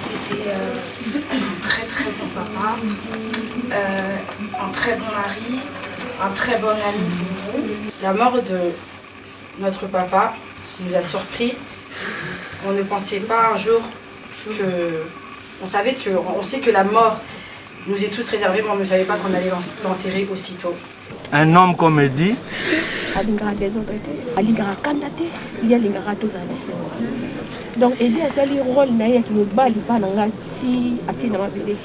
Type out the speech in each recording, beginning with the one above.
C'était un très très bon papa, un très bon mari, un très bon ami pour vous. La mort de notre papa nous a surpris. On ne pensait pas un jour que... On sait que la mort nous est tous réservée, mais on ne savait pas qu'on allait l'enterrer aussitôt. Un homme, comme il dit, donc aider à ça le rôle na ya qui me bali pas na ngati aki na mabele.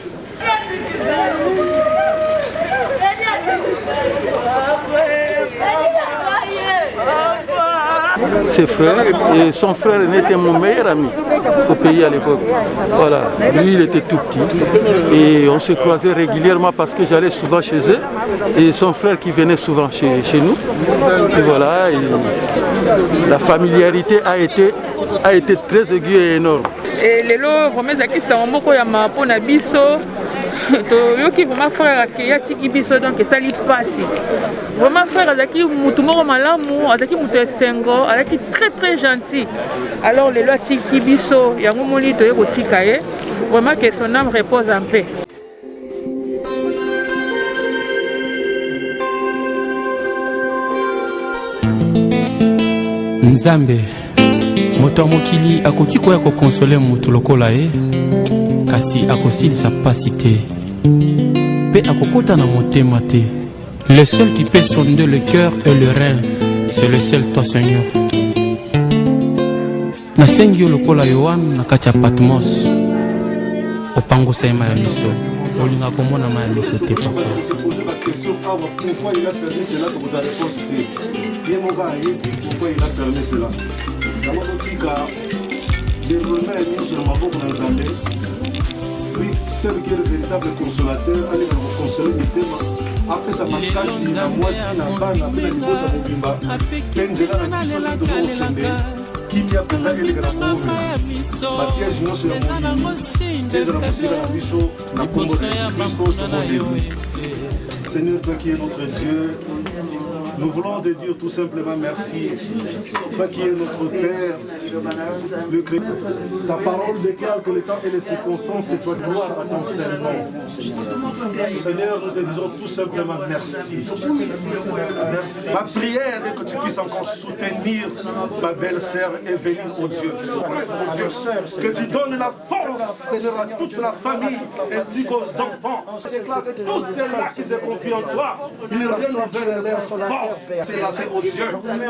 Ses frères et son frère était mon meilleur ami au pays à l'époque. Voilà, lui il était tout petit et on se croisait régulièrement parce que j'allais souvent chez eux et son frère qui venait souvent chez nous. Et voilà, la familiarité a été très aiguë et énorme. Et les lots vraiment zaki sa mboko ya mapo na biso to yoki vraiment frère akeya tiki biso donc ça li passe. Vraiment frère zaki mutu moko malamu azaki mutu esengo azaki très très gentil. Alors les lots tiki biso yango moni to yeko tika ye vraiment que son âme repose en paix. Nzambe moto mokili akoki koya ko consoler mutu lokola ye kasi akosilisa pasi te pe akokota na motema te. Le seul qui peut sonder le cœur et le rein, c'est le seul toi Seigneur. Nasengi lokola Yohan na kati ya Patmos opangosa ye maya miso olinga komona maya miso te papa. Pourquoi il a permis cela pour ta réponse? Pourquoi il a permis cela? D'abord, les remèdes sur le maboko dans Zambé. Puis, celle qui est le véritable consolateur, allez vous consoler du thème. Après ça, ma casse, il y a moi, si la banne, après la niveau de Mobimba, Penzela, la question de Mokende, qui m'y a présenté les grands pauvres. Ma piège, non, c'est la Mobimba. Dès la Moussila, la Bisso, la Congo de Christo, tout le monde. Seigneur, toi qui es notre Dieu, nous voulons te dire tout simplement merci. Toi qui es notre Père, le Christ. Ta parole déclare que le temps et les circonstances, c'est toi gloire à ton Saint-Nom. Seigneur, nous te disons tout simplement merci. Merci. Ma prière est que tu puisses encore soutenir ma belle-sœur Evelyne, oh Dieu. Que tu donnes la force, Seigneur, à toute la famille ainsi qu'aux enfants. Je déclare que tous ceux-là qui se confient en toi, ils renouvellent leur force. C'est là, c'est au Dieu.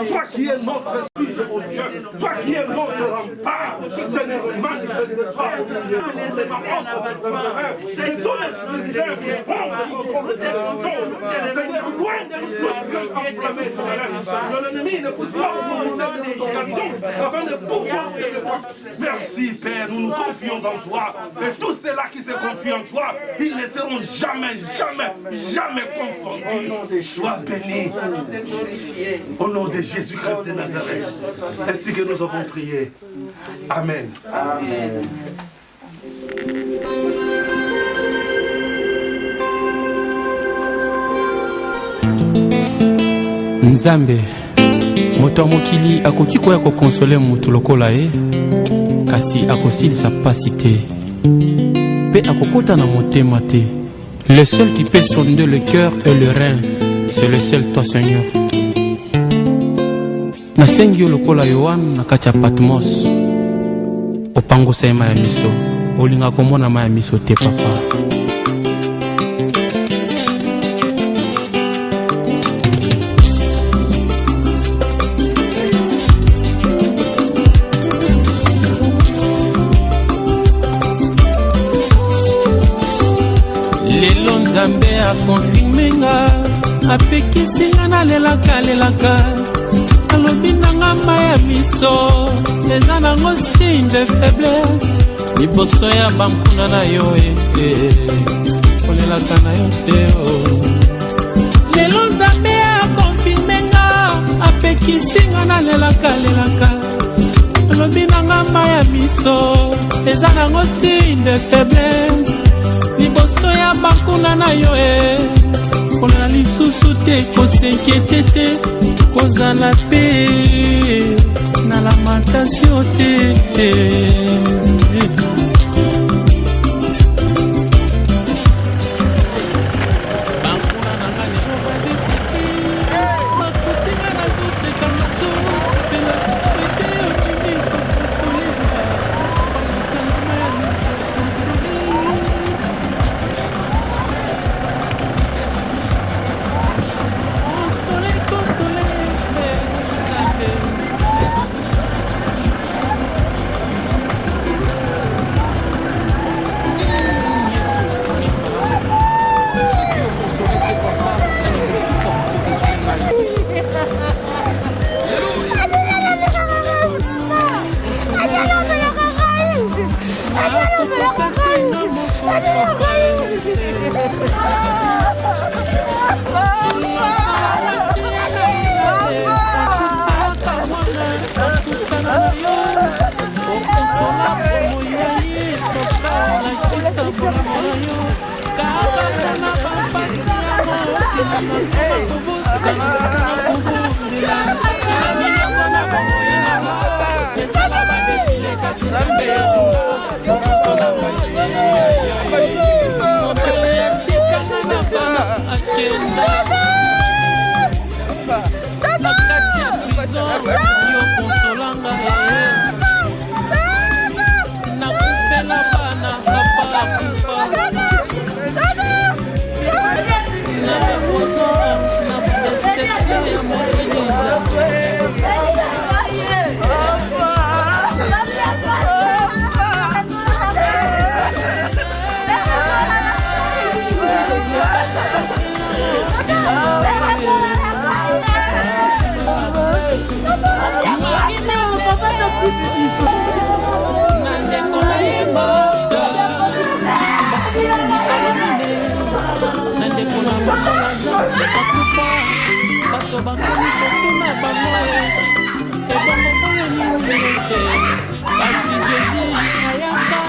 Toi qui es notre esprit, oh Dieu. Toi qui es notre rempart. Seigneur, manifeste-toi. C'est ma honte. Que ton Esprit Saint vous forme conforme de ton cause. Seigneur, loin de nous toutes enflammées sur la l'ennemi ne pousse pas pour nous faire des occasions afin de pouvoir se répandre. Merci Père, nous nous confions en toi. Et tous ceux-là qui se confient en toi, ils ne seront jamais, jamais, jamais confondus. Sois béni. Au nom de Jésus-Christ de Nazareth, ainsi que nous avons prié. Amen. Amen. Nzambe moto mokili akoki koya ko consoler mutu lokola ye kasi akosilisa pasi te pe akokota na motema te. Le seul qui peut sonder le cœur et le rein, c'est le seul toi Seigneur. Nasengi lokola Yohan na kati ya Patmos opangosa ye maya miso olinga komona maya miso te papa. Nzambe akonfirmenga apekisinga nalelaka alobi nanga maya miso eza nango signe de faiblesse liboso ya bankuna na yo kolelaka na yo te lelo Nzambe akonfirmenga apekisinga nalelaka alobi nanga maya miso eza nango signe de faiblesse liboso ya bankuna na yo kolela lisusu te kosinkiete te kozala pe na lamentation te kasi Jésus ayaka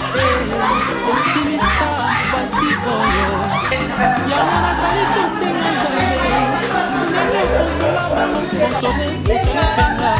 osilisa basi oyo yango nazali kosenga Nzambe ndenge kosola bango konsole penga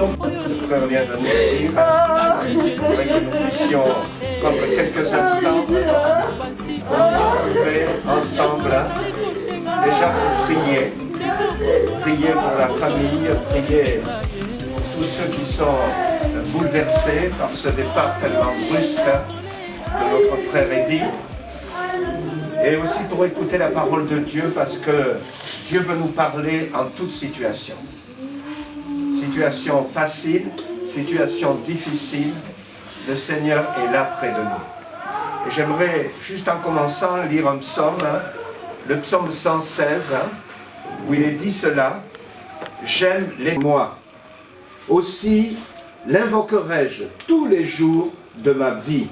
Le frère vient de nous dire, afin que nous puissions prendre quelques instants pour nous retrouver ensemble, déjà pour prier. Prier pour la famille, prier pour tous ceux qui sont bouleversés par ce départ tellement brusque de notre frère Eddy. Et aussi pour écouter la parole de Dieu, parce que Dieu veut nous parler en toute situation. Situation facile, situation difficile, le Seigneur est là près de nous. Et j'aimerais, juste en commençant, lire un psaume, le psaume 116, où il est dit cela: « J'aime les moi, aussi l'invoquerai-je tous les jours de ma vie.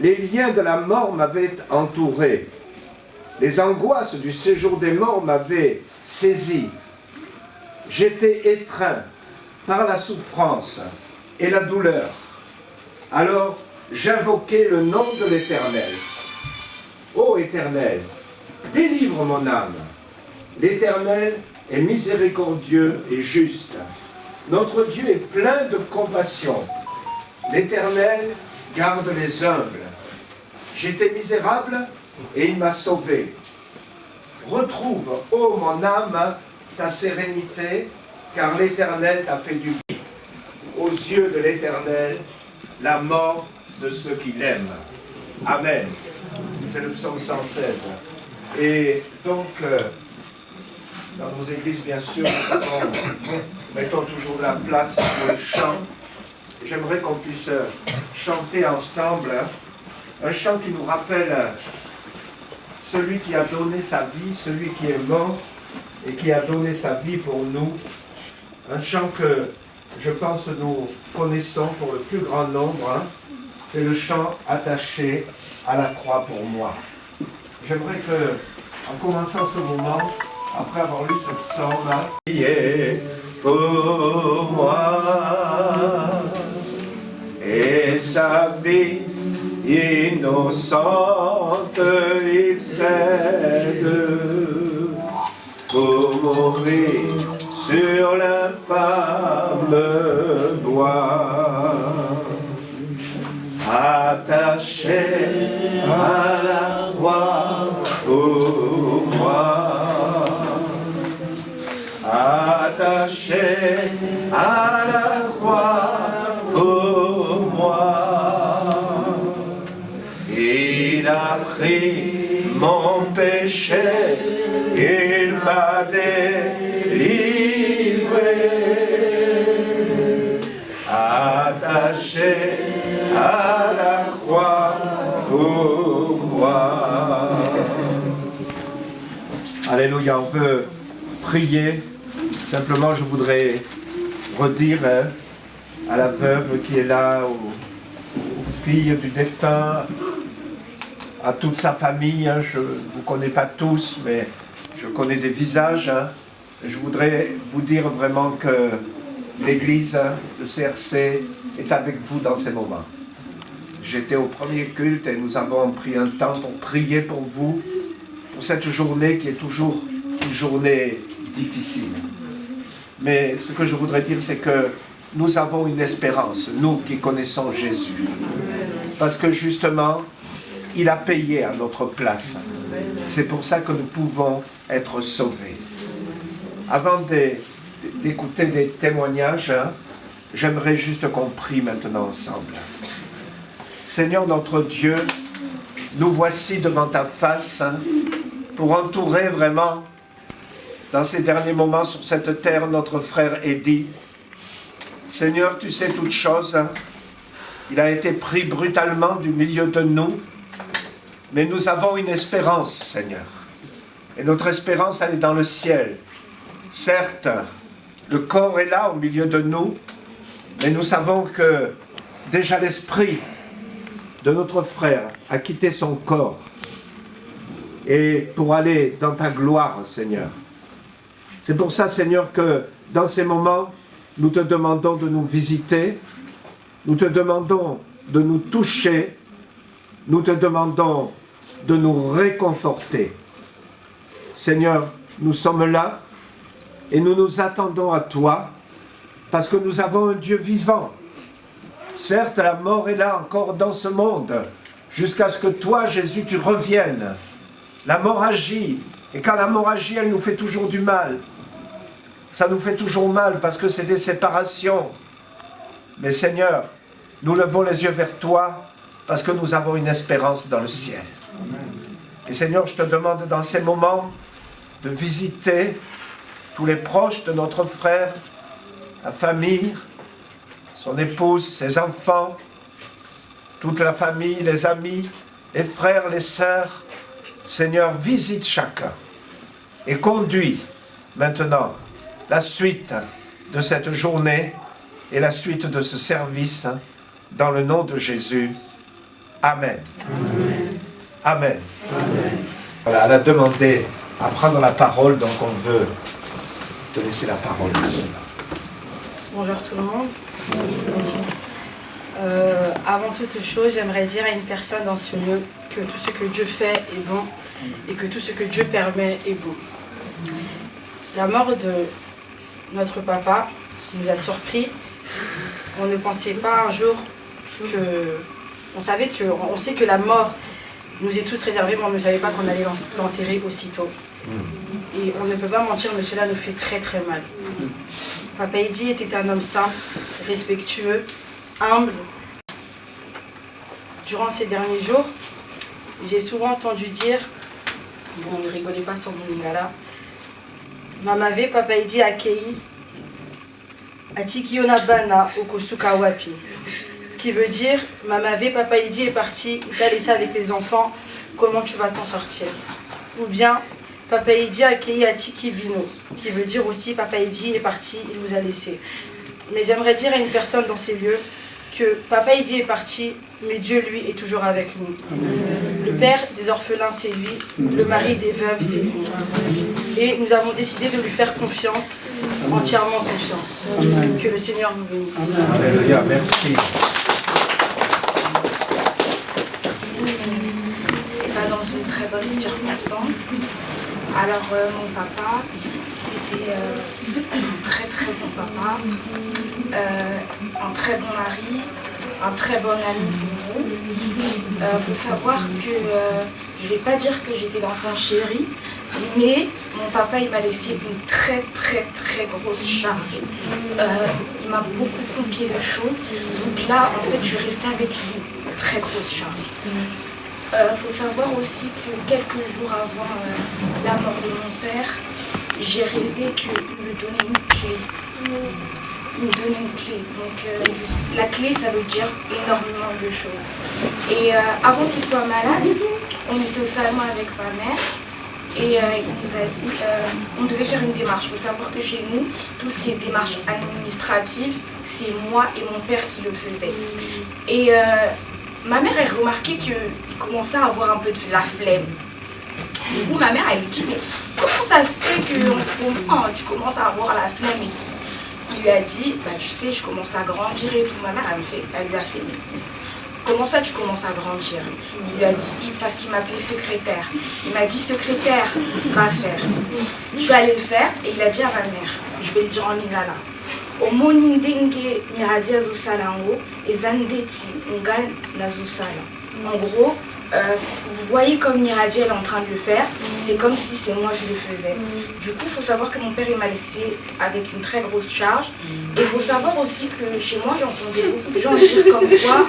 Les liens de la mort m'avaient entouré, les angoisses du séjour des morts m'avaient saisi. J'étais étreint par la souffrance et la douleur. Alors j'invoquai le nom de l'Éternel. Ô Éternel, délivre mon âme. L'Éternel est miséricordieux et juste. Notre Dieu est plein de compassion. L'Éternel garde les humbles. J'étais misérable et il m'a sauvé. Retrouve, ô mon âme, ta sérénité, car l'Éternel t'a fait du bien. Aux yeux de l'Éternel, la mort de ceux qui l'aiment. Amen. C'est le psaume 116. Et donc, dans nos églises, bien sûr, nous mettons toujours de la place pour le chant. J'aimerais qu'on puisse chanter ensemble un chant qui nous rappelle celui qui a donné sa vie, celui qui est mort et qui a donné sa vie pour nous. Un chant que je pense nous connaissons pour le plus grand nombre. C'est le chant attaché à la croix pour moi. J'aimerais que, en commençant ce moment, après avoir lu ce psaume, qui est pour moi et sa vie innocente, il cède pour mourir sur l'infâme bois, attaché à la croix pour moi, attaché à la croix pour moi. Il a pris mon péché, il m'a délivré, attaché à la croix pour moi. Alléluia, on peut prier. Simplement, je voudrais redire à la veuve qui est là, aux filles du défunt, à toute sa famille. Je ne vous connais pas tous, mais je connais des visages. Je voudrais vous dire vraiment que l'Église, le CRC, est avec vous dans ces moments. J'étais au premier culte et nous avons pris un temps pour prier pour vous, pour cette journée qui est toujours une journée difficile. Mais ce que je voudrais dire, c'est que nous avons une espérance, nous qui connaissons Jésus. Parce que justement, il a payé à notre place. C'est pour ça que nous pouvons être sauvés. Avant d'écouter des témoignages, j'aimerais juste qu'on prie maintenant ensemble. Seigneur notre Dieu, nous voici devant ta face pour entourer vraiment, dans ces derniers moments sur cette terre, notre frère Eddy. Seigneur, tu sais toutes choses. Il a été pris brutalement du milieu de nous, mais nous avons une espérance, Seigneur. Et notre espérance, elle est dans le ciel. Certes, le corps est là au milieu de nous, mais nous savons que déjà l'esprit de notre frère a quitté son corps et pour aller dans ta gloire, Seigneur. C'est pour ça, Seigneur, que dans ces moments, nous te demandons de nous visiter, nous te demandons de nous toucher, nous te demandons de nous réconforter. Seigneur, nous sommes là et nous nous attendons à toi parce que nous avons un Dieu vivant. Certes, la mort est là encore dans ce monde jusqu'à ce que toi, Jésus, tu reviennes. La mort agit et quand la mort agit, elle nous fait toujours du mal. Ça nous fait toujours mal parce que c'est des séparations. Mais Seigneur, nous levons les yeux vers toi parce que nous avons une espérance dans le ciel. Et Seigneur, je te demande dans ces moments de visiter tous les proches de notre frère, la famille, son épouse, ses enfants, toute la famille, les amis, les frères, les sœurs. Seigneur, visite chacun et conduis maintenant la suite de cette journée et la suite de ce service dans le nom de Jésus. Amen. Amen. Amen. Voilà, elle a demandé à prendre la parole, donc on veut te laisser la parole. Bonjour tout le monde. Avant toute chose, j'aimerais dire à une personne dans ce lieu que tout ce que Dieu fait est bon et que tout ce que Dieu permet est bon. La mort de notre papa nous a surpris. On ne pensait pas un jour que... On sait que la mort nous est tous réservée, mais on ne savait pas qu'on allait l'enterrer aussitôt. Et on ne peut pas mentir, mais cela nous fait très très mal. Papa Eddy était un homme simple, respectueux, humble. Durant ces derniers jours, j'ai souvent entendu dire, bon, ne rigolez pas sur mon lingala, Mamave Papa Eddy Akei Achikiona Bana Okosuka Wapi, qui veut dire Mamave Papa Eddy est parti, il t'a laissé avec les enfants, comment tu vas t'en sortir? Ou bien Papa Eddy Akei Achiki Bino, qui veut dire aussi Papa Eddy est parti, il vous a laissé. Mais j'aimerais dire à une personne dans ces lieux que Papa Eddy est parti, mais Dieu, lui, est toujours avec nous. Le père des orphelins, c'est lui. Le mari des veuves, c'est lui. Et nous avons décidé de lui faire confiance, entièrement confiance. Que le Seigneur nous bénisse. Alléluia, merci. C'est pas dans une très bonne circonstance. Alors, mon papa, c'était un très très bon papa, un très bon mari, un très bon ami pour vous. Faut savoir que je ne vais pas dire que j'étais l'enfant chéri, mais mon papa il m'a laissé une très très très grosse charge. Il m'a beaucoup confié de choses, donc là en fait je restais avec une très grosse charge. faut savoir aussi que quelques jours avant la mort de mon père, j'ai rêvé qu'il me donnait une clé. Il me donnait une clé. Donc la clé, ça veut dire énormément de choses. Et avant qu'il soit malade, on était au salon avec ma mère. Et il nous a dit on devait faire une démarche. Il faut savoir que chez nous, tout ce qui est démarche administrative, c'est moi et mon père qui le faisaient. Et ma mère a remarqué qu'il commençait à avoir un peu de la flemme. Du coup, ma mère, elle lui dit mais comment ça se fait qu'en ce moment, tu commences à avoir la flemme et tout. Il lui a dit bah, tu sais, je commence à grandir et tout. Ma mère, elle lui a fait mais comment ça tu commences à grandir? Il lui a dit, parce qu'il m'appelait secrétaire. Il m'a dit secrétaire, va faire. Je suis allée le faire et il a dit à ma mère, je vais le dire en lingala. Omonindenge miradia zosalango et zandeti ngan nazosala. En gros, vous voyez comme Miradia est en train de le faire, c'est comme si c'est moi je le faisais. Du coup, il faut savoir que mon père il m'a laissé avec une très grosse charge. Et il faut savoir aussi que chez moi, j'entendais beaucoup de gens dire comme quoi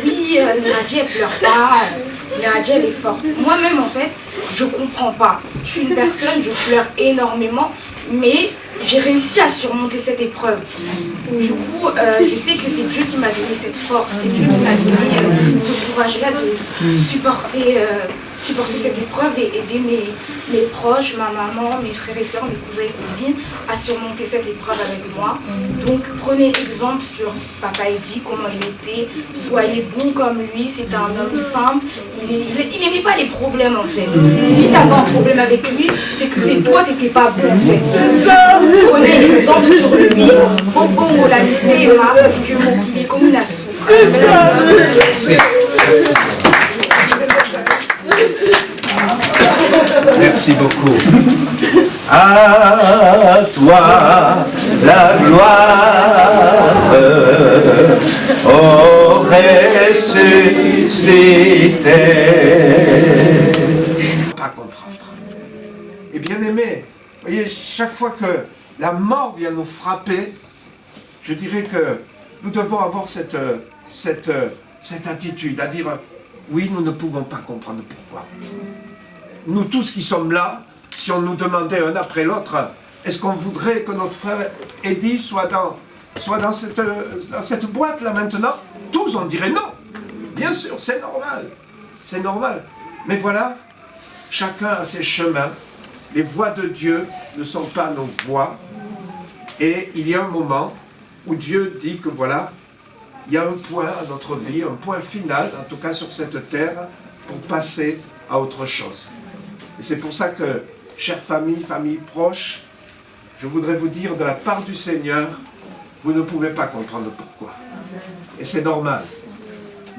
oui, Miradia elle pleure pas, Miradia elle est forte. Moi-même en fait, je comprends pas. Je suis une personne, je pleure énormément, mais j'ai réussi à surmonter cette épreuve. Du coup, je sais que c'est Dieu qui m'a donné cette force, c'est Dieu qui m'a donné ce courage-là de supporter cette épreuve et aider mes proches, ma maman, mes frères et sœurs, mes cousins et cousines à surmonter cette épreuve avec moi. Donc prenez exemple sur Papa Eddy, comment il était, soyez bon comme lui, c'était un homme simple, il n'aimait pas les problèmes en fait. Si tu avais un problème avec lui, c'est que c'est toi qui n'étais pas bon en fait. Prenez exemple sur lui, Bobo la lutte, parce que mon qu'il est comme une souffre. Merci beaucoup. À toi la gloire, ô ressuscité. Pas comprendre. Et bien aimé, voyez, chaque fois que la mort vient nous frapper, je dirais que nous devons avoir cette attitude à dire oui, nous ne pouvons pas comprendre pourquoi. Nous tous qui sommes là, si on nous demandait un après l'autre, est-ce qu'on voudrait que notre frère Eddy soit dans cette boîte-là maintenant? Tous on dirait non. Bien sûr, c'est normal. C'est normal. Mais voilà, chacun a ses chemins. Les voies de Dieu ne sont pas nos voies. Et il y a un moment où Dieu dit que voilà, il y a un point à notre vie, un point final, en tout cas sur cette terre, pour passer à autre chose. Et c'est pour ça que, chères familles proches, je voudrais vous dire de la part du Seigneur, vous ne pouvez pas comprendre pourquoi. Et c'est normal.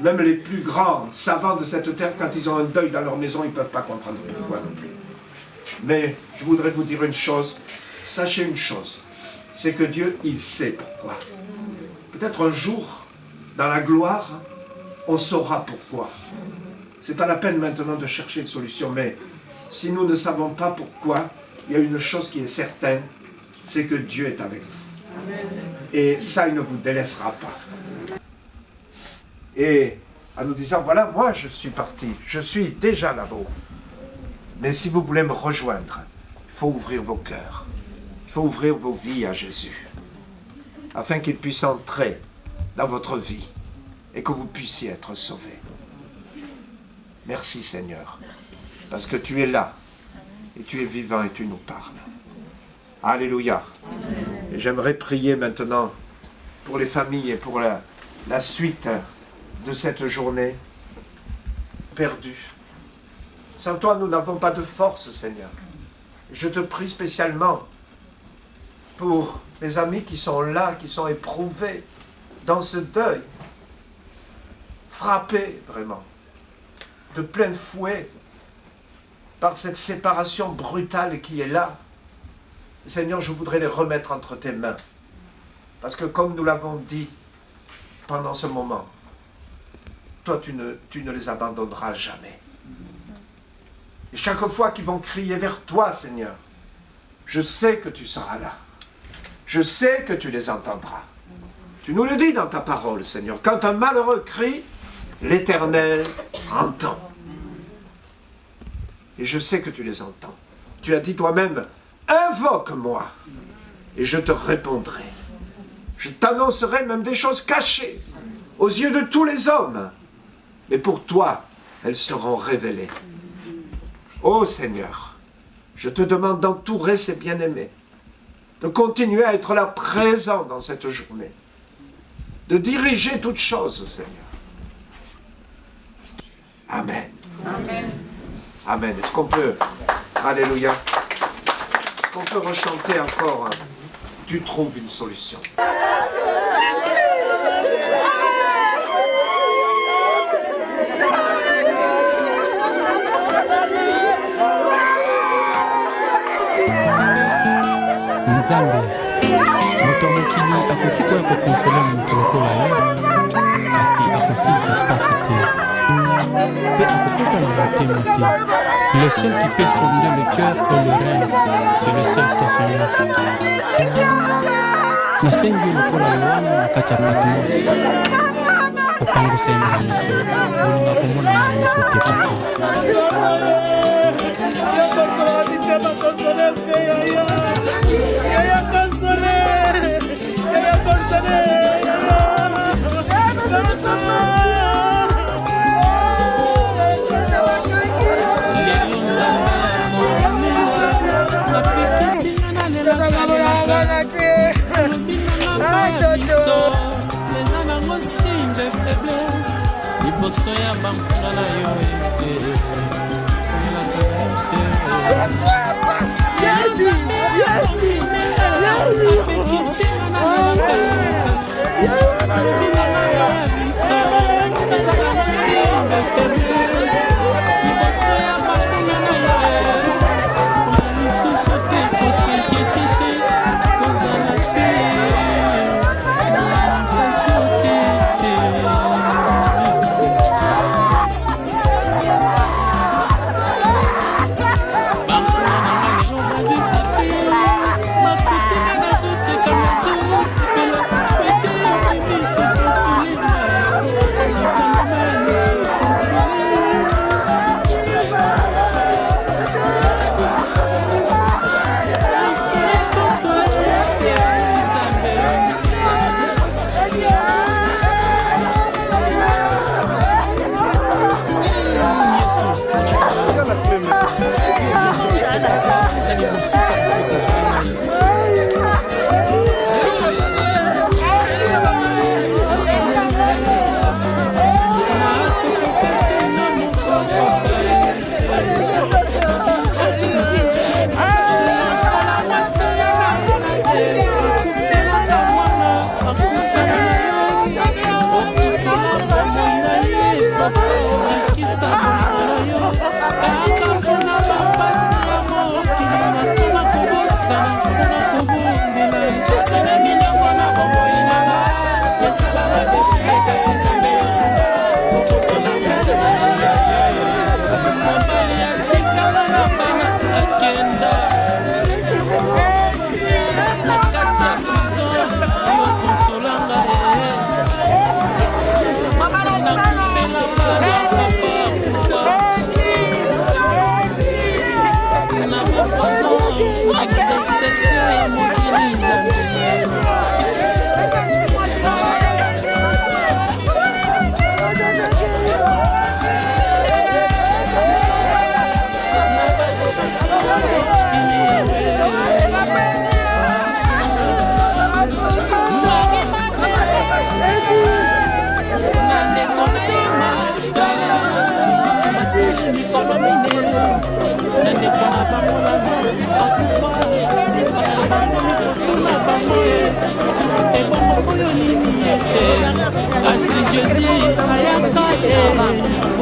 Même les plus grands savants de cette terre, quand ils ont un deuil dans leur maison, ils ne peuvent pas comprendre pourquoi non plus. Mais je voudrais vous dire une chose, sachez une chose, c'est que Dieu, il sait pourquoi. Peut-être un jour, dans la gloire, on saura pourquoi. Ce n'est pas la peine maintenant de chercher une solution, mais si nous ne savons pas pourquoi, il y a une chose qui est certaine, c'est que Dieu est avec vous. Amen. Et ça, il ne vous délaissera pas. Et en nous disant, voilà, moi je suis parti, je suis déjà là-bas. Mais si vous voulez me rejoindre, il faut ouvrir vos cœurs. Il faut ouvrir vos vies à Jésus, afin qu'il puisse entrer dans votre vie et que vous puissiez être sauvés. Merci Seigneur, parce que tu es là, et tu es vivant et tu nous parles. Alléluia. Et j'aimerais prier maintenant pour les familles et pour la suite de cette journée perdue. Sans toi, nous n'avons pas de force, Seigneur. Je te prie spécialement pour mes amis qui sont là, qui sont éprouvés dans ce deuil, frappés vraiment, de plein fouet, par cette séparation brutale qui est là. Seigneur, je voudrais les remettre entre tes mains. Parce que comme nous l'avons dit pendant ce moment, toi tu ne les abandonneras jamais. Et chaque fois qu'ils vont crier vers toi, Seigneur, je sais que tu seras là. Je sais que tu les entendras. Tu nous le dis dans ta parole, Seigneur. Quand un malheureux crie, l'Éternel entends. Et je sais que tu les entends. Tu as dit toi-même, invoque-moi et je te répondrai. Je t'annoncerai même des choses cachées aux yeux de tous les hommes. Mais pour toi, elles seront révélées. Ô Seigneur, je te demande d'entourer ces bien-aimés, de continuer à être là présent dans cette journée, de diriger toutes choses, Seigneur. Amen. Amen. Amen. Est-ce qu'on peut, alléluia, est-ce qu'on peut rechanter encore Tu trouves une solution. Nzambe, moto mokili akoki koya kokonsole moto lokola ye, kasi akosilisa pasi te, mpe akokota na motema te. Le seul qui peut sonder le cœur et le rein, c'est le seul ton Seigneur. Nasengi lokola Yohane na kati ya Patmos, opangusa ye na miso, olinga komona na miso te papa.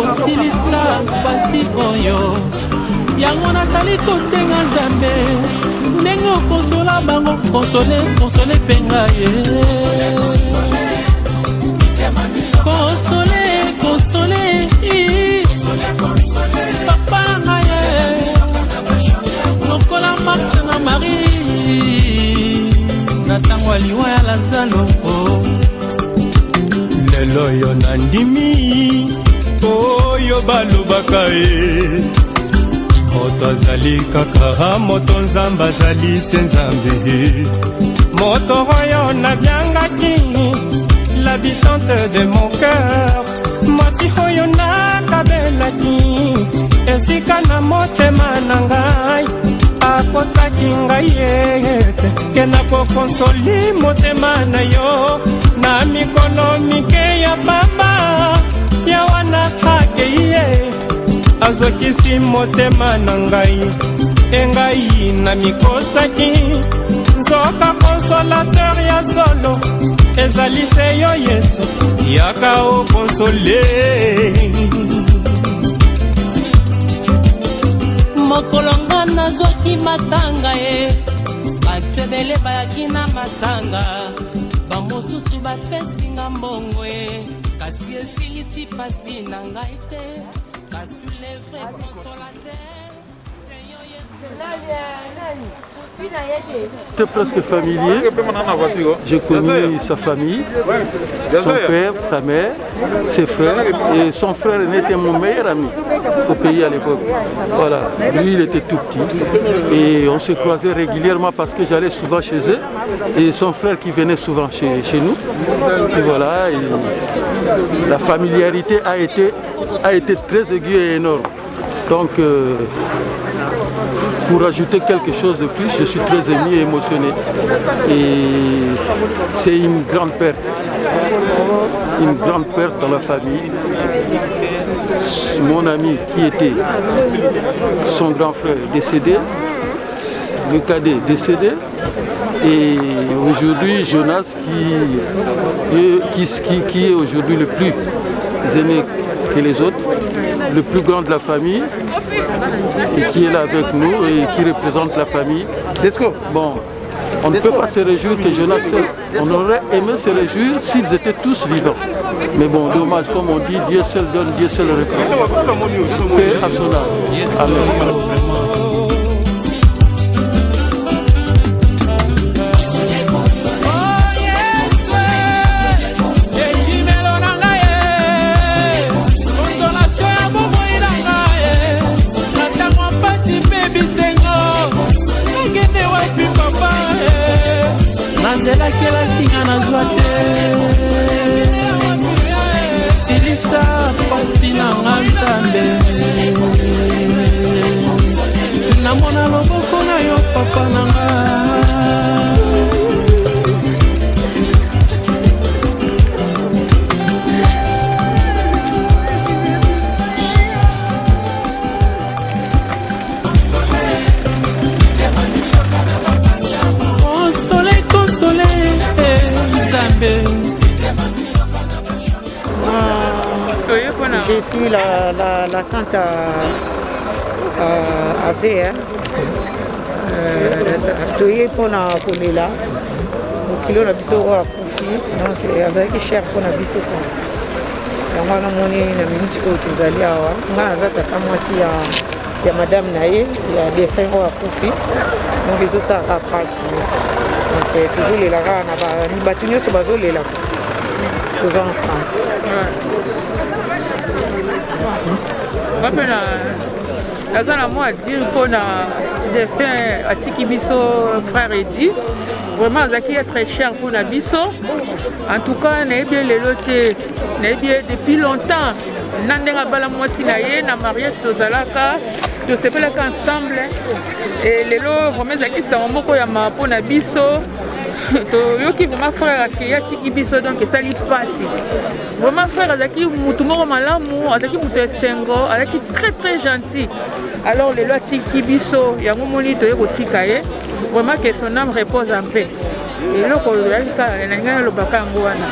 Osilisa basi oyo yango nazali kosenga Nzambe ndenge okonsola bango konsole penga ye konsole papa na ye lokola Marthe na Marie na ntango aliwa ya Lazaro lelo yo nandimi oyo balobaka ye moto azali kaka moto nzambe azali se nzambe moto oyo nabyangaki l'habitante de mon cœur mwasi oyo nakabelaki esika na motema na ngai akosaki ngai ete ke nakokonsoli motema na yo na mikono mike ya pamba ya wana akei ye azokisi motema na ngai engai na mikosaki nzoka consolateur ya solo ezali se yo yesu yaka okonsole mokolo nga nazwaki matanga ye batsebele bayaki na matanga bamosusu bapesinga mbongo ye kasi esilisi pasi na ngai te kasi le vrai consolateur C'était presque familier. J'ai connu sa famille, son père, sa mère, ses frères. Et son frère était mon meilleur ami au pays à l'époque. Voilà. Lui, il était tout petit. Et on se croisait régulièrement parce que j'allais souvent chez eux. Et son frère qui venait souvent chez nous. Et voilà. Et la familiarité a été très aiguë et énorme. Donc, pour ajouter quelque chose de plus, je suis très ému et émotionné. Et c'est une grande perte. Une grande perte dans la famille. Mon ami qui était son grand frère décédé, le cadet décédé, et aujourd'hui Jonas qui est aujourd'hui le plus aîné que les autres, le plus grand de la famille, et qui est là avec nous et qui représente la famille. Bon, on ne peut pas se réjouir que Jonas seul. On aurait aimé se réjouir s'ils étaient tous vivants. Mais bon, dommage, comme on dit, Dieu seul donne, Dieu seul reprend. Paix à son âme. Amen. nanzelaki lasinga nazwa te silisa pasi nanga nzambe namona loboko na yo papa nanga Je suis la tante à VR. Toye pona kolela. Kilo na biso wa kufi. Donc azaki cher pona biso ko. Yango na moni na minute ko tozali awa. Nga azata kamwasi ya madame na ye ya défunt wa kufi. Donc les ça passe. Donc toujours les lara na ba ni batunyo so bazolela. Tous ensemble. Naza na moi à dire qu'on a défunt atiki biso frère Eddy. Vraiment Zaki est très cher pour Nabiso. En tout cas, on est bien les lotés. On est bien depuis longtemps. Nandenga bala mwasi na ye na mariage tozalaka. To sepelaka ensemble. Et les lots vraiment Zaki c'est un moko ya mapo na biso. Yoki vraiment frère akeya tiki biso donc ça lui passe. Vraiment frère azaki mutu moko malamu, azaki mutu esengo, azaki très gentil. Alors les lois tiki biso yango moni to yeko tika ye. Vraiment que son âme repose en paix. Et là ko yalika na ngana lo baka ngo wana.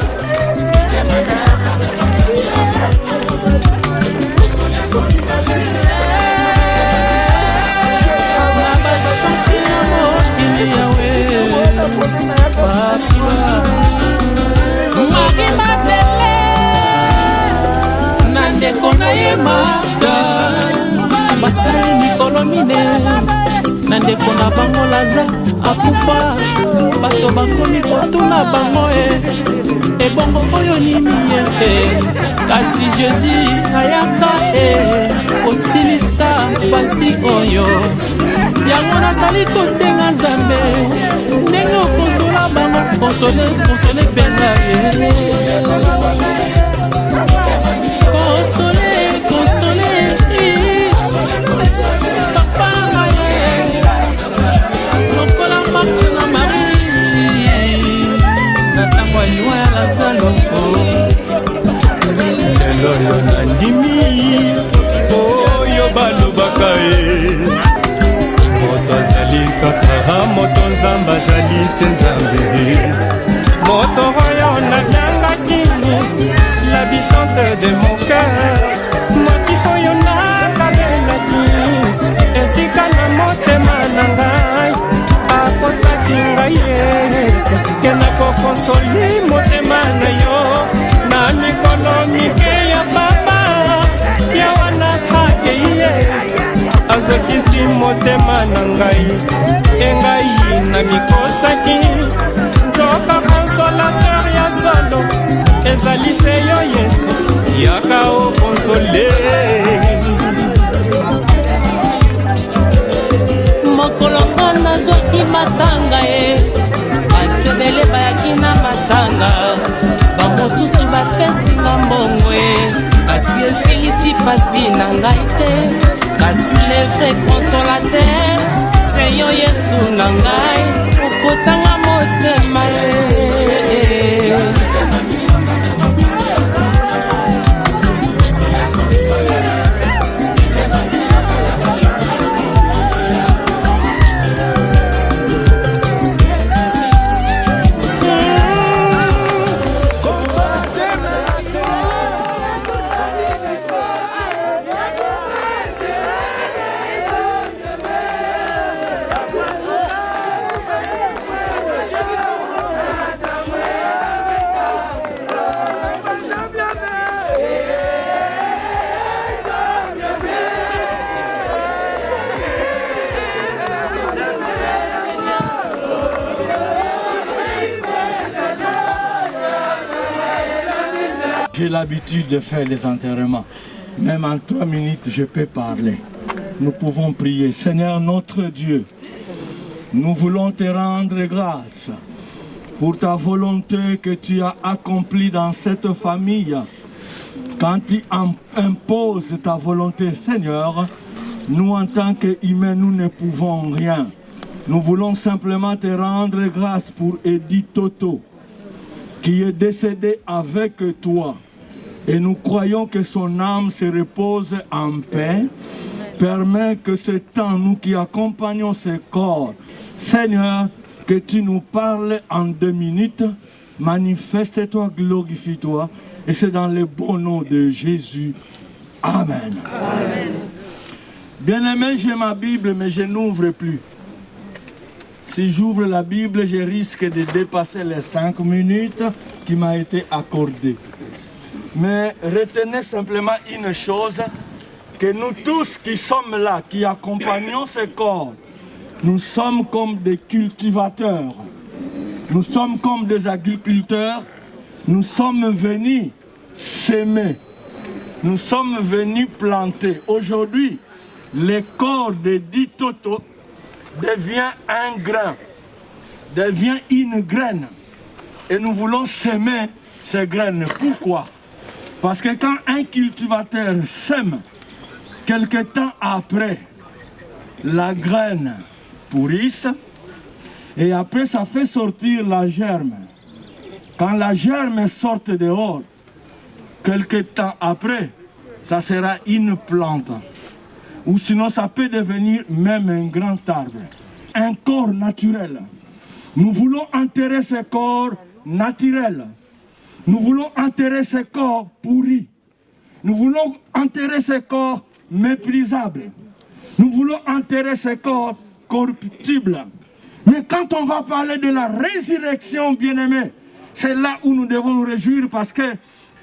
nandeko na ye mata basali mikolo mine nandeko na bango laza akufa bato bakomi kotuna bango ebongo oyo nimie kasi Jésus ayaka kosilisa pasi oyo yango nazali kosenga Nzambe ndenge okonsola bango konsole mpe ngai konsole papa na ye lokola Marthe na Marie na ntango ya liwa ya Lazaro lelo yo nandimi oyo balobaka moto azali kaka moto Nzambe azali se Nzambe moto oyo naliangaki l'habitante de mon cœur mwasi oyo nakabelaki esika na motema na ngai akosaki ngai ke nakokonsoli motema na yo na mikolo mike ya papa ya wana akei azokisi motema na ngai engai na mikosaki nzoka consolateur ya solo ezali se yo Yesu yaka okonsole mokolo ngo nazwaki matanga batebele bayaki na matanga bamosusu bapesinga mbongo kasi esilisi pasi na ngai te kasi le vrai consolateur se yo Yesu na ngai okotanga motema J'ai l'habitude de faire les enterrements. Même en 3 minutes, je peux parler. Nous pouvons prier. Seigneur notre Dieu, nous voulons te rendre grâce pour ta volonté que tu as accomplie dans cette famille. Quand tu imposes ta volonté, Seigneur, nous en tant qu'humains, nous ne pouvons rien. Nous voulons simplement te rendre grâce pour Edith Toto, qui est décédé avec toi. Et nous croyons que son âme se repose en paix. Permets que ce temps, nous qui accompagnons ce corps, Seigneur, que tu nous parles en 2 minutes, manifeste-toi, glorifie-toi. Et c'est dans le bon nom de Jésus. Amen. Amen. Bien-aimé, j'ai ma Bible, mais je n'ouvre plus. Si j'ouvre la Bible, je risque de dépasser les 5 minutes qui m'a été accordées. Mais retenez simplement une chose, que nous tous qui sommes là, qui accompagnons ce corps, nous sommes comme des cultivateurs, nous sommes comme des agriculteurs, nous sommes venus s'aimer. Nous sommes venus planter. Aujourd'hui, le corps de Ditoto devient un grain, devient une graine. Et nous voulons s'aimer ces graines. Pourquoi? Parce que quand un cultivateur sème, quelque temps après, la graine pourrisse, et après ça fait sortir la germe. Quand la germe sort dehors, quelque temps après, ça sera une plante. Ou sinon ça peut devenir même un grand arbre. Un corps naturel. Nous voulons enterrer ce corps naturel. Nous voulons enterrer ce corps pourri. Nous voulons enterrer ce corps méprisable. Nous voulons enterrer ce corps corruptible. Mais quand on va parler de la résurrection, bien-aimés, c'est là où nous devons nous réjouir parce que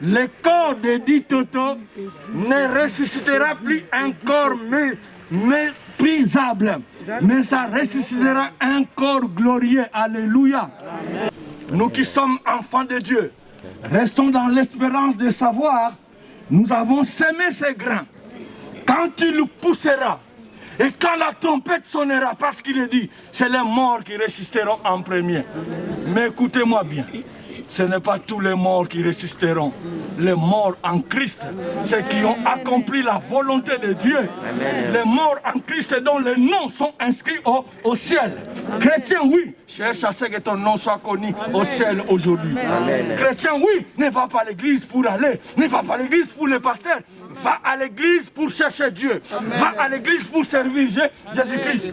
le corps de Ditoto ne ressuscitera plus un corps méprisable, mais ça ressuscitera un corps glorieux. Alléluia. Nous qui sommes enfants de Dieu, Restons dans l'espérance de savoir, nous avons semé ces grains. Quand tu le pousseras, et quand la trompette sonnera, parce qu'il est dit, c'est les morts qui résisteront en premier. Mais écoutez-moi bien, ce n'est pas tous les morts qui résisteront. Les morts en Christ, ceux qui ont accompli la volonté de Dieu. Amen. Les morts en Christ dont les noms sont inscrits au ciel. Amen. Chrétien, oui, cherche à ce que ton nom soit connu au ciel aujourd'hui. Chrétien, oui, ne va pas à l'église pour aller, ne va pas à l'église pour le pasteur. Va à l'église pour chercher Dieu. Amen. Va à l'église pour servir Jésus-Christ.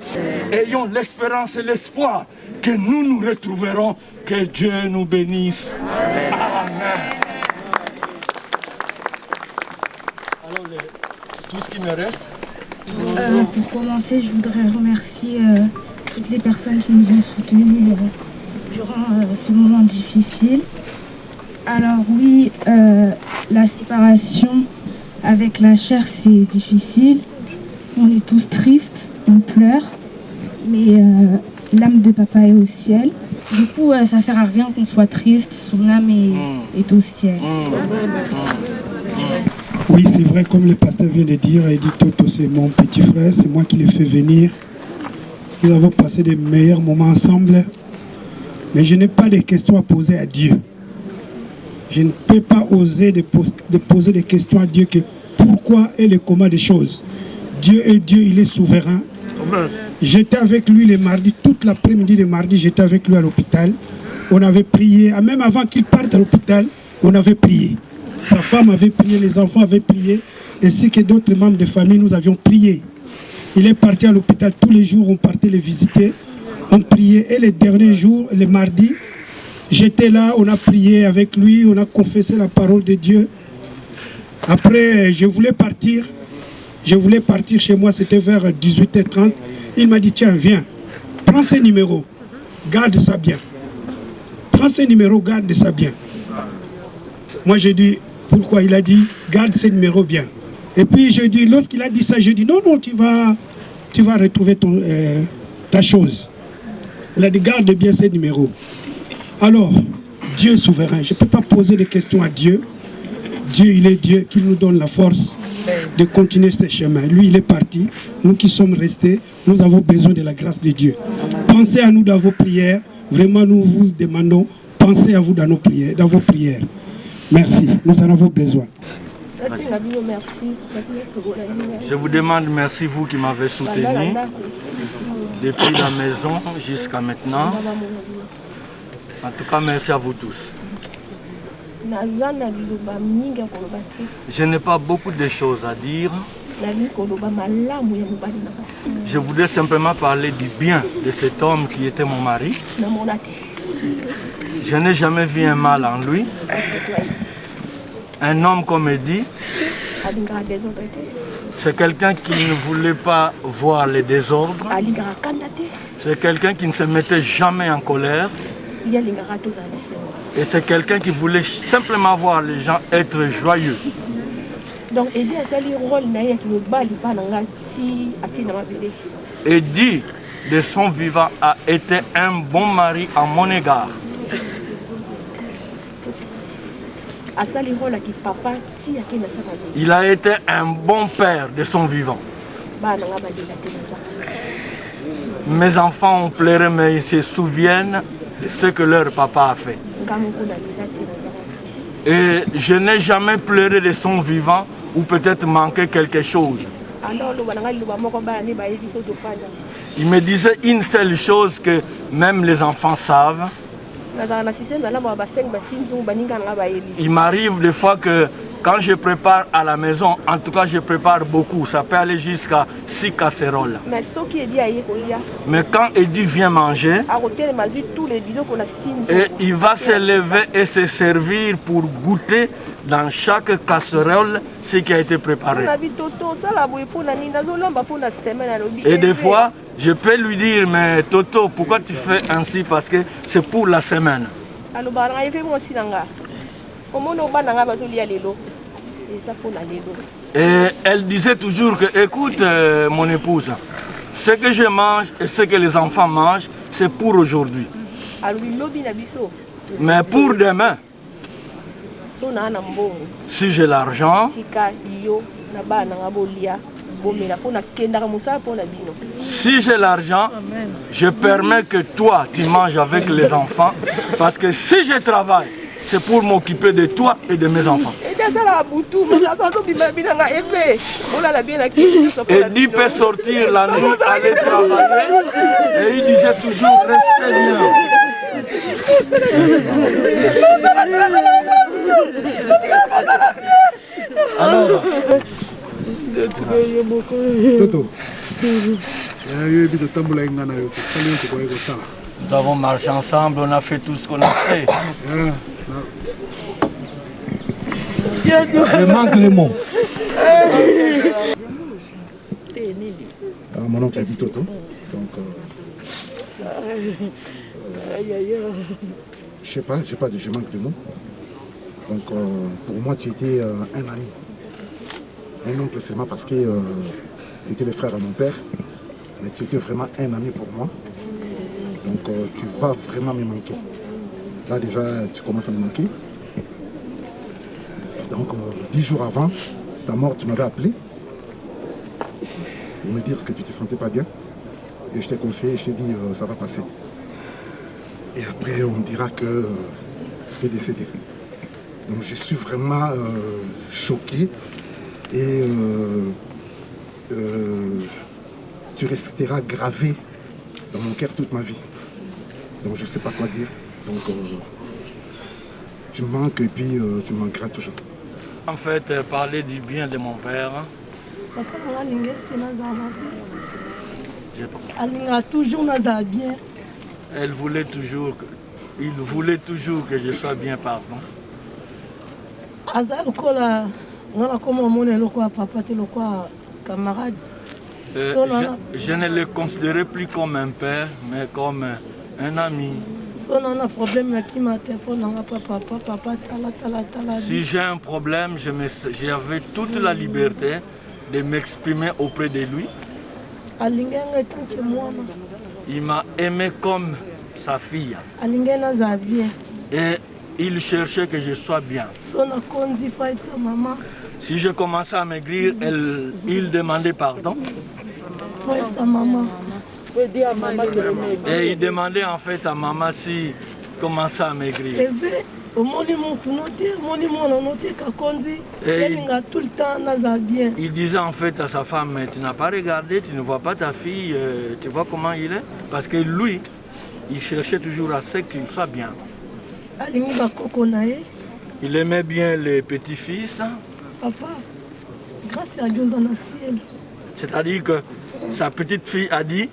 Ayons l'espérance et l'espoir que nous nous retrouverons. Que Dieu nous bénisse. Amen. Amen. Alors, tout ce qui me reste. Pour commencer, je voudrais remercier toutes les personnes qui nous ont soutenus durant ce moment difficile. Alors oui, la séparation avec la chair, c'est difficile. On est tous tristes, on pleure, mais l'âme de papa est au ciel. Du coup, ça ne sert à rien qu'on soit triste, son âme est au ciel. Oui, c'est vrai, comme le pasteur vient de dire, il dit Toto, c'est mon petit frère, c'est moi qui l'ai fait venir. Nous avons passé des meilleurs moments ensemble, mais je n'ai pas de questions à poser à Dieu. Je ne peux pas oser de poser des questions à Dieu que pourquoi et le comment des choses. Dieu est Dieu, il est souverain. Amen. J'étais avec lui le mardi, toute l'après-midi de mardi, j'étais avec lui à l'hôpital. On avait prié, même avant qu'il parte à l'hôpital, on avait prié. Sa femme avait prié, les enfants avaient prié, ainsi que d'autres membres de famille, nous avions prié. Il est parti à l'hôpital tous les jours, on partait les visiter, on priait. Et les derniers jours, les mardis, j'étais là, on a prié avec lui, on a confessé la parole de Dieu. Après, je voulais partir chez moi, c'était vers 18h30. Il m'a dit, tiens, viens, prends ce numéro, garde ça bien. Prends ce numéro, garde ça bien. Moi, j'ai dit, pourquoi? Il a dit, garde ce numéro bien. Et puis, je dis, lorsqu'il a dit ça, je dis, non, tu vas retrouver ta chose. Il a dit, garde bien ce numéro. Alors, Dieu est souverain. Je ne peux pas poser des questions à Dieu. Dieu, il est Dieu qui nous donne la force de continuer ce chemin. Lui, il est parti. Nous qui sommes restés, nous avons besoin de la grâce de Dieu. Pensez à nous dans vos prières. Vraiment, nous vous demandons, pensez à vous dans nos prières, dans vos prières. Merci, nous en avons besoin. Je vous demande merci, vous qui m'avez soutenu depuis la maison jusqu'à maintenant. En tout cas, merci à vous tous. Je n'ai pas beaucoup de choses à dire. Je voudrais simplement parler du bien de cet homme qui était mon mari. Je n'ai jamais vu un mal en lui. Un homme, comme il dit, c'est quelqu'un qui ne voulait pas voir les désordres. C'est quelqu'un qui ne se mettait jamais en colère. Et c'est quelqu'un qui voulait simplement voir les gens être joyeux. Donc, Eddie, de son vivant, a été un bon mari à mon égard. Il a été un bon père de son vivant. Mes enfants ont pleuré, mais ils se souviennent de ce que leur papa a fait. Et je n'ai jamais pleuré de son vivant ou peut-être manqué quelque chose. Il me disait une seule chose que même les enfants savent. Il m'arrive des fois que quand je prépare à la maison, en tout cas je prépare beaucoup, ça peut aller jusqu'à 6 casseroles. Mais quand Eddie vient manger, et il va se lever et se servir pour goûter dans chaque casserole ce qui a été préparé. Et des fois, je peux lui dire, mais Toto, pourquoi tu fais ainsi? Parce que c'est pour la semaine. Et elle disait toujours que, écoute mon épouse, ce que je mange et ce que les enfants mangent, c'est pour aujourd'hui. Mais pour demain, Si j'ai l'argent, si j'ai l'argent, je permets que toi, tu manges avec les enfants. Parce que si je travaille, c'est pour m'occuper de toi et de mes enfants. Et Di peut sortir la nuit, aller travailler. Et il disait toujours, restez bien. Alors, Toto. Nous avons marché ensemble, on a fait tout ce qu'on a fait. Je manque les mots. Mon oncle a dit Toto. Donc, je sais pas, je manque de mots. Donc, pour moi, tu étais un ami. Un oncle seulement parce que tu étais le frère de mon père. Mais tu étais vraiment un ami pour moi. Donc, tu vas vraiment me manquer. Là, déjà, tu commences à me manquer. Donc, 10 jours avant ta mort, tu m'avais appelé pour me dire que tu ne te sentais pas bien. Et je t'ai conseillé, je t'ai dit, ça va passer. Et après, on me dira que tu es décédé. Donc, je suis vraiment choqué. Et tu resteras gravé dans mon cœur toute ma vie. Donc, je ne sais pas quoi dire. Donc, tu me manques et puis tu me manqueras toujours. En fait, parler du bien de mon père. Il voulait toujours que je sois bien, pardon. Je ne le considérais plus comme un père, mais comme un ami. Si j'ai un problème, j'avais toute la liberté de m'exprimer auprès de lui. Il m'a aimé comme sa fille. Et il cherchait que je sois bien. Si je commençais à maigrir, il demandait pardon. Et il demandait en fait à maman s'il commençait à maigrir. Et il disait en fait à sa femme, mais tu n'as pas regardé, tu ne vois pas ta fille, tu vois comment il est? Parce que lui, il cherchait toujours à ce qu'il soit bien. Il aimait bien les petits-fils. Papa, grâce à Dieu dans le ciel. C'est-à-dire que sa petite fille a dit,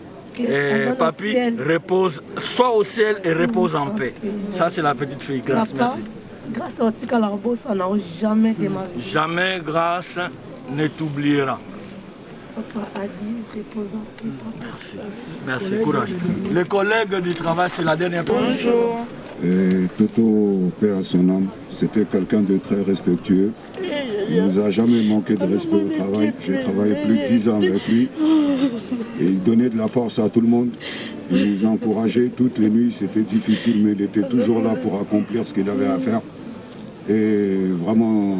papi, repose, sois au ciel et repose en paix. Ça, c'est la petite fille. Grâce, Papa, merci. Grâce à Tika ça n'a jamais de ma vie. Jamais grâce ne t'oubliera. Papa a dit, repose en paix. Merci. Merci, courage. Les collègues du travail, c'est la dernière fois. Bonjour. Toto, paix à son âme, c'était quelqu'un de très respectueux. Il ne nous a jamais manqué de respect au travail. J'ai travaillé plus de 10 ans avec lui. Et il donnait de la force à tout le monde. Il nous encourageait toutes les nuits. C'était difficile, mais il était toujours là pour accomplir ce qu'il avait à faire. Et vraiment,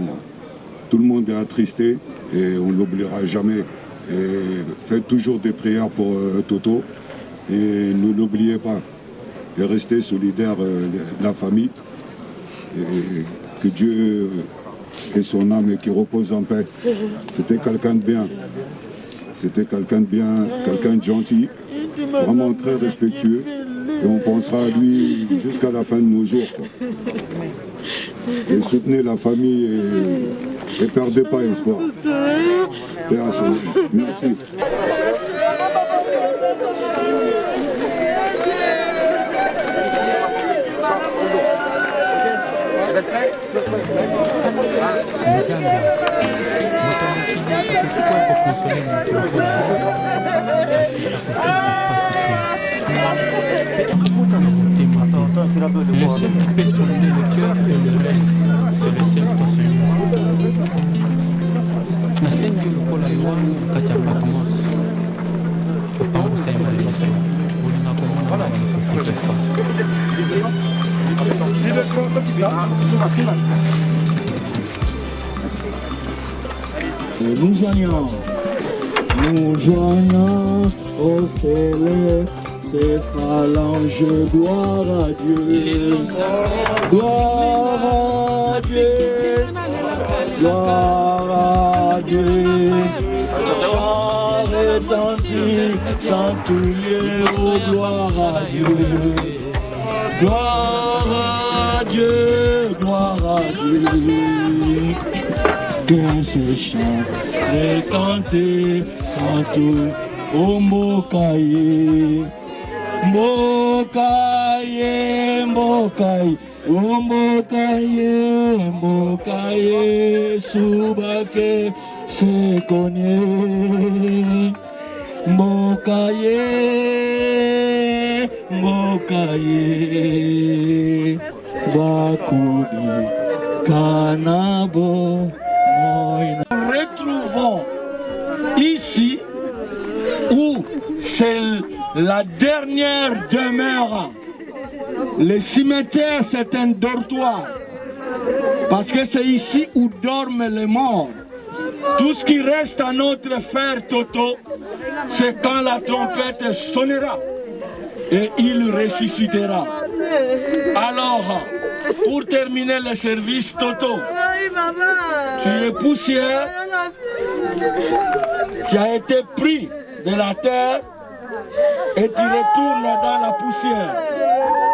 tout le monde est attristé et on ne l'oubliera jamais. Et faites toujours des prières pour Toto. Et ne l'oubliez pas. Et restez solidaire de la famille. Et que Dieu ait son âme et qu'il repose en paix. C'était quelqu'un de bien. C'était quelqu'un de bien, quelqu'un de gentil, vraiment très respectueux. Et on pensera à lui jusqu'à la fin de nos jours. Quoi. Et soutenez la famille et ne perdez pas espoir. Merci. Nzambe moto mokili akoki koya kokonsole moto lokola kasi akosilisa pasi te mpe akokota na motema te. Le seul qui peut sonder le cœur et le règne, c'est le seul toi seulement. nasengi lokola yohane na kati ya patmos opambusa yema na biso bolinga komona na biso tekefa Nous joignons au céleste ces phalanges, gloire à Dieu, gloire à Dieu, gloire à Dieu. Chant retentit, centurier, oh gloire à Dieu, gloire à Dieu, gloire à Dieu. Que ce chant retentit, centurier, oh Mokaye, Mokaye, Mokaye, oh Mokaye, Mokaye, Subake, Sekonye, Mokaye, Mokaye, Bakudi, Kanabo, Moina. Nous retrouvons ici où c'est la dernière demeure. Le cimetière, c'est un dortoir. Parce que c'est ici où dorment les morts. Tout ce qui reste à notre frère Toto, c'est quand la trompette sonnera et il ressuscitera. Alors, pour terminer le service, Toto, tu es poussière, tu as été pris de la terre et tu retournes dans la poussière.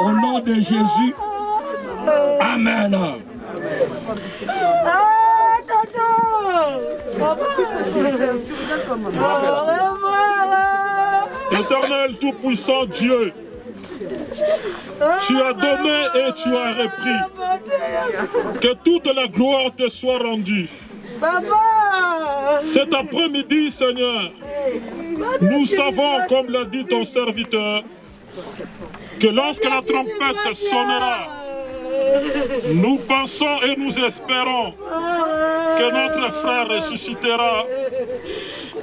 Au nom de Jésus, Amen. Éternel Tout-Puissant Dieu, tu as donné et tu as repris. Que toute la gloire te soit rendue. Cet après-midi, Seigneur, nous savons, comme l'a dit ton serviteur, que lorsque la trompette sonnera, nous pensons et nous espérons que notre frère ressuscitera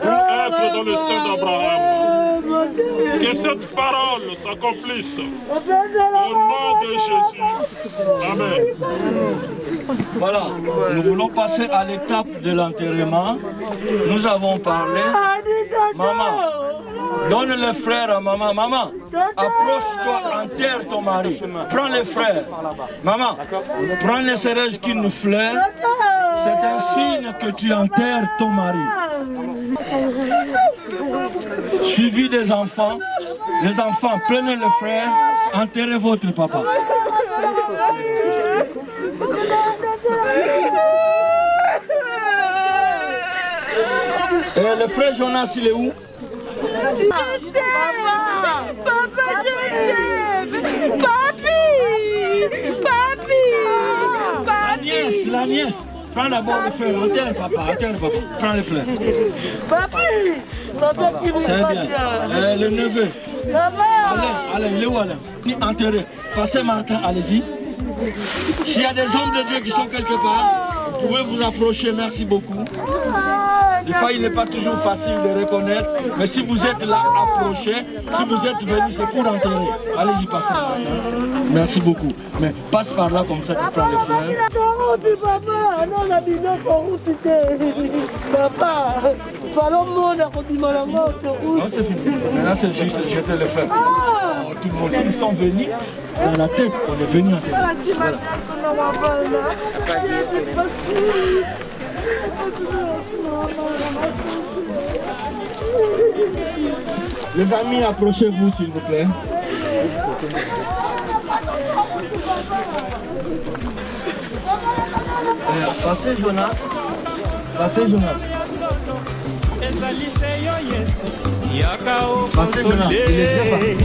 pour être dans le sein d'Abraham. Que cette parole s'accomplisse au nom de Jésus. Amen. Voilà, nous voulons passer à l'étape de l'enterrement. Nous avons parlé. Maman, donne les frères à maman. Maman, approche-toi, enterre ton mari. Prends les frères. Maman, prends les cérèges qui nous flairent. C'est un signe que tu enterres ton mari. Suivi des enfants. Les enfants, prenez les frères, enterrez votre papa. Et le frère Jonas, il est où? La nièce. Prends d'abord le frère, enterre papa, prends les frères. Très bien. Le neveu. Allez, il est où Alain? Enterrez. Passez Martin, allez-y. S'il y a des hommes de Dieu qui sont quelque part, vous pouvez vous approcher, merci beaucoup. Des fois, il n'est pas toujours facile de reconnaître, mais si vous êtes là, approchez. Si vous êtes venu, c'est pour enterrer. Allez-y, passez. Merci beaucoup. Mais passe par là comme ça, tu prends les frères. Non, c'est fini. Maintenant, c'est juste jeter les frères. Tout le monde, ils sont venus dans la tête, on est venu enterrer. Voilà. Les amis, approchez-vous s'il vous plaît. Passez Jonas. Passez Jonas. Passez Jonas, il est déjà parti.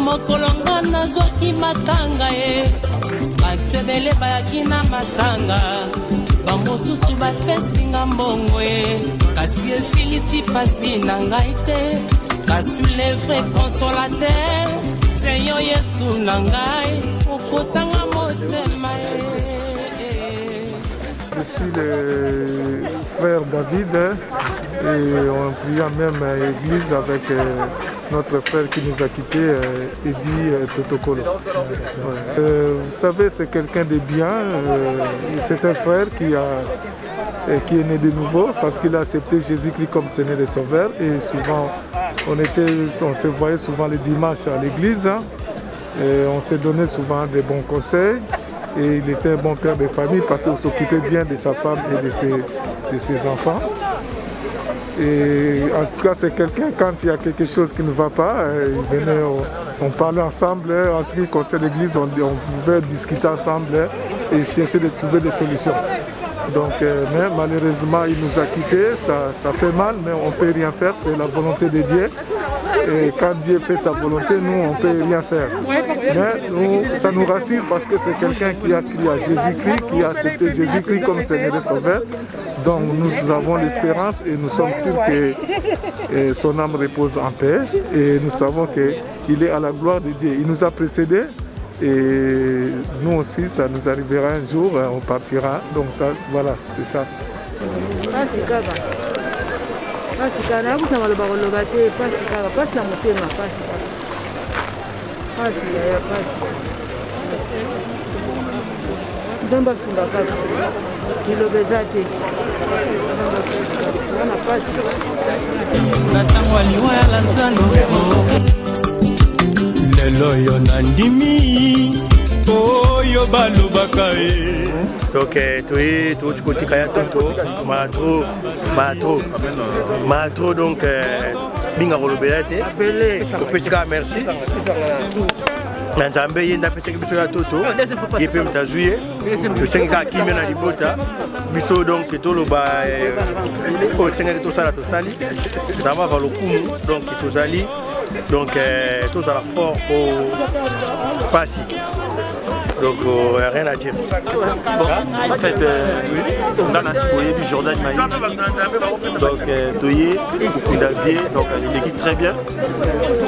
mokolonga nazwaki matanga ye batebele bayaki na matanga bamosusu bapesinga mbongo ye kasi esilisi pasi na ngai te kasi le vrai consolateur seyo yesu na ngai okotanga motema ye. Je suis le frère David Et on priait même à l'église avec notre frère qui nous a quittés, Eddy Totokolo. Vous savez, c'est quelqu'un de bien. C'est un frère qui est né de nouveau parce qu'il a accepté Jésus-Christ comme Seigneur et Sauveur. Et souvent, on se voyait souvent les dimanches à l'église. Et on s'est donné souvent des bons conseils. Et il était un bon père de famille parce qu'il s'occupait bien de sa femme et de ses enfants. Et en tout cas, c'est quelqu'un, quand il y a quelque chose qui ne va pas, il venait, on parlait ensemble. En ce qui concerne l'église, on pouvait discuter ensemble et chercher de trouver des solutions. Donc, mais malheureusement, il nous a quittés, ça fait mal, mais on ne peut rien faire, c'est la volonté de Dieu. Et quand Dieu fait sa volonté, nous, on ne peut rien faire. Mais ça nous rassure parce que c'est quelqu'un qui a crié à Jésus-Christ, qui a accepté Jésus-Christ comme Seigneur et Sauveur. Donc nous avons l'espérance et nous sommes sûrs que son âme repose en paix. Et nous savons qu'il est à la gloire de Dieu. Il nous a précédés. Et nous aussi, ça nous arrivera un jour, on partira. Donc ça, voilà, c'est ça. lelo yo nandimi oyo balobaka e. Donc toye tokotika ya tonto matro donc binga kolobela te topesika merci na nzambe ye ndapesaki biso ya toto ye mpe moto azwi ye tosengeka akimia na libota biso donc toloba oyo tosengaki tosala tosali nzambe ava lokumu donc tozali donc tozala fort au pasi. Donc rien à dire. Bon, en fait, on a du Jordan Maïs. Donc Toye, Davier, donc il équipe très bien.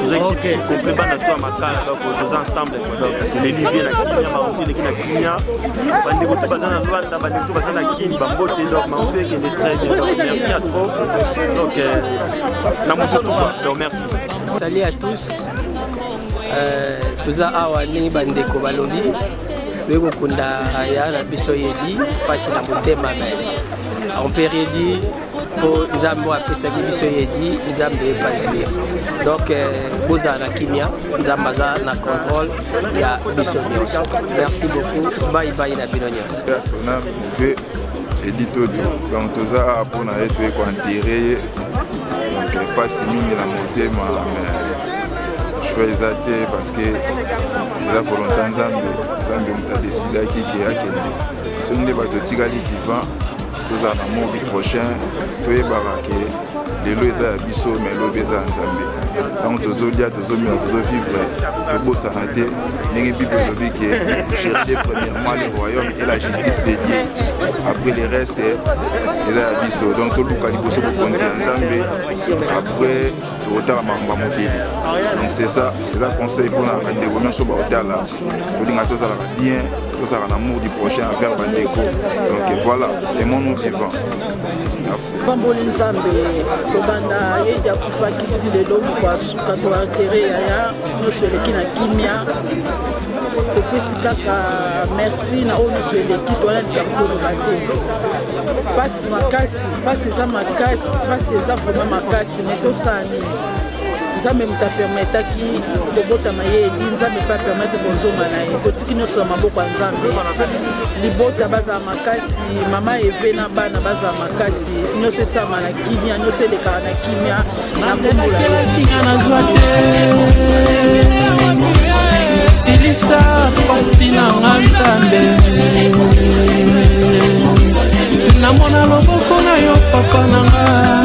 Nous avons compris pas notre tour à donc nous ensemble. Donc les Liviers, la Kimia, Maroc, l'équipe la Kimia, Bandeko tout basé dans Luanda, Bandeko tout basé dans Kim, Bambote, donc Maroc qui est très bien. Donc merci à trop. Donc merci. Salut à tous. Tuza awani bandeko balobi beko kunda ya na biso yedi pasi na motema me on peut dire po nzambe apesa biso yedi nzambe pasui donc boza na kimia nzambe za na contrôle ya biso nyonso. Merci beaucoup, bye bye na bino nyonso. Personnel ve editoto donc tuza apona eto ko enterrer donc pasi mingi na motema parce que la volonté nzambe a décidé qu'il y a ce n'est pas de tigali qui vend tous en amour du prochain tout est baraqué les lois à biso mais l'obéza nzambe donc tozolia tozomina tozovivre le beau santé n'engi bible lobi que chercher premièrement le royaume et la justice de Dieu après les restes les à biso donc toluka liboso pour konzi nzambe après totala mamba mokili. Donc c'est ça, c'est un conseil pour la Romains sur Baotala. Pour dire que bien, tout ça en amour du prochain envers Bandeko. Donc voilà, aimons-nous vivants. Merci. Bamboli Nzambe, Kobanda, Yedia Kufa Kitsi de l'homme, Kwasuka, Toa Tere, Yaya, nous sommes les Kina Kimia. Merci na ono sur l'équipe, on a dit que passe makasi, passe ça makasi, passe ça vraiment makasi, mais tout ça nzambe muta permettre ki kobota mayeli nzambe pas permettre kozonga na ye totiki nyonso na maboko ya nzambe libota baza makasi mama eve na bana baza makasi nyonso esama na kimia nyonso elekaka na kimia na kombola silisa pasi na nzambe namona loboko na yo papa na nga